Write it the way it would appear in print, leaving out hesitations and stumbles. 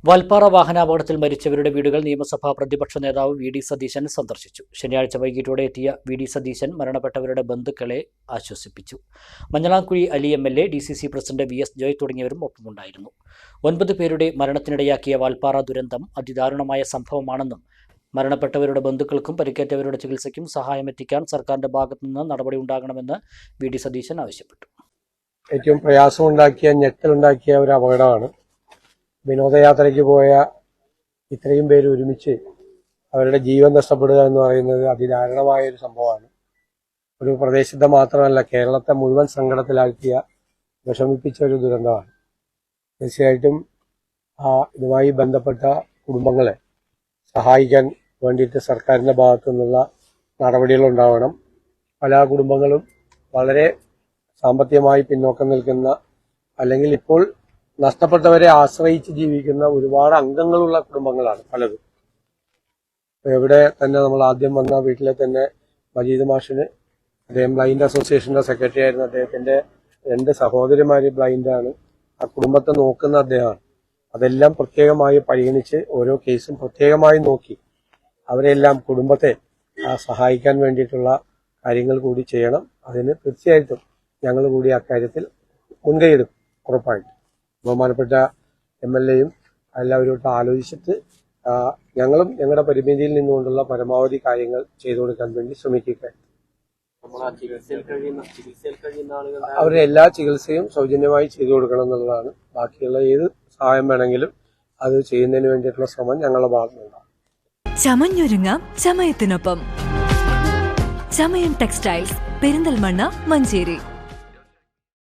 വാൽപ്പാറ വാഹനാപകടത്തിൽ മരിച്ചവരുടെ വീടുകൾ നിയമസഭാ പ്രതിപക്ഷ നേതാവ് വി.ഡി. സതീശൻ സന്ദർശിച്ചു. ശനിയാഴ്ച വൈകിട്ടോടെ എത്തിയ വി.ഡി. സതീശൻ മരണപ്പെട്ടവരുടെ ബന്ധുക്കളെ ആശ്വസിപ്പിച്ചു. Manjalamkuzhi Ali MLA, DCC president VS. Joy തുടങ്ങിയവരും ഒപ്പമുണ്ടായിരുന്നു. 9 പേരുടെ മരണത്തിനിടയാക്കിയ വാൽപ്പാറ ദുരന്തം അതിദാരുണമായ സംഭവമാണെന്നും മരണപ്പെട്ടവരുടെ ബന്ധുക്കൾക്കും പരിക്കേറ്റവരുടെ ചികിത്സയ്ക്കും സഹായമെത്തിക്കാൻ സർക്കാരിന്റെ ഭാഗത്തുനിന്ന് നടപടി ഉണ്ടാകണമെന്ന് വി.ഡി. സതീശൻ ആവശ്യപ്പെട്ടു. ഏറ്റവും പ്രയാസമുണ്ടാക്കിയ ഞെട്ടലുണ്ടാക്കിയ ഒരു അപകടമാണ്. വിനോദയാത്രയ്ക്ക് പോയ ഇത്രയും പേര് ഒരുമിച്ച് അവരുടെ ജീവൻ നഷ്ടപ്പെടുക എന്ന് പറയുന്നത് അതിദാരുണമായ ഒരു സംഭവമാണ്. ഒരു പ്രദേശത്തെ മാത്രമല്ല, കേരളത്തെ മുഴുവൻ സങ്കടത്തിലാക്കിയ വിഷമിപ്പിച്ച ഒരു ദുരന്തമാണ്. തീർച്ചയായിട്ടും ഇതുമായി ബന്ധപ്പെട്ട കുടുംബങ്ങളെ സഹായിക്കാൻ വേണ്ടിയിട്ട് സർക്കാരിന്റെ ഭാഗത്തു നിന്നുള്ള നടപടികൾ ഉണ്ടാവണം. പല കുടുംബങ്ങളും വളരെ സാമ്പത്തികമായി പിന്നോക്കം നിൽക്കുന്ന, അല്ലെങ്കിൽ ഇപ്പോൾ നഷ്ടപ്പെട്ടവരെ ആശ്രയിച്ച് ജീവിക്കുന്ന ഒരുപാട് അംഗങ്ങളുള്ള കുടുംബങ്ങളാണ് പലതും. ഇവിടെ തന്നെ നമ്മൾ ആദ്യം വന്ന വീട്ടിലെ തന്നെ മജീദ് മാഷിന്, അദ്ദേഹം ബ്ലൈൻഡ് അസോസിയേഷന്റെ സെക്രട്ടറി ആയിരുന്നു. അദ്ദേഹത്തിന്റെ 2 സഹോദരിമാര് ബ്ലൈൻഡാണ്. ആ കുടുംബത്തെ നോക്കുന്ന അദ്ദേഹമാണ്. അതെല്ലാം പ്രത്യേകമായി പരിഗണിച്ച് ഓരോ കേസും പ്രത്യേകമായി നോക്കി അവരെല്ലാം കുടുംബത്തെ സഹായിക്കാൻ വേണ്ടിയിട്ടുള്ള കാര്യങ്ങൾ കൂടി ചെയ്യണം. അതിന് തീർച്ചയായിട്ടും ഞങ്ങൾ കൂടി അക്കാര്യത്തിൽ മുൻകൈയെടുക്കും, ഉറപ്പായിട്ടും. ബഹുമാനപ്പെട്ട എം.എൽ.എയും എല്ലാവരോട്ടും ആലോചിച്ചിട്ട് ഞങ്ങളും ഞങ്ങളുടെ പരിമിതിയിൽ നിന്നുകൊണ്ടുള്ള പരമാവധി കാര്യങ്ങൾ ചെയ്തു കൊടുക്കാൻ വേണ്ടി ശ്രമിക്കുക. അവരുടെ എല്ലാ ചികിത്സയും സൗജന്യമായി ചെയ്തു കൊടുക്കണം എന്നുള്ളതാണ്. ബാക്കിയുള്ള ഏത് സഹായം വേണമെങ്കിലും അത് ചെയ്യുന്നതിന് വേണ്ടിയിട്ടുള്ള ശ്രമം ഞങ്ങളുടെ ഭാഗത്തുനിന്നുണ്ടാകും. ചമഞ്ഞൊരുങ്ങാം ചമയത്തിനൊപ്പം. ചമയം ടെക്സ്റ്റൈൽസ്, പെരിന്തൽമണ്ണ, മഞ്ചേരി.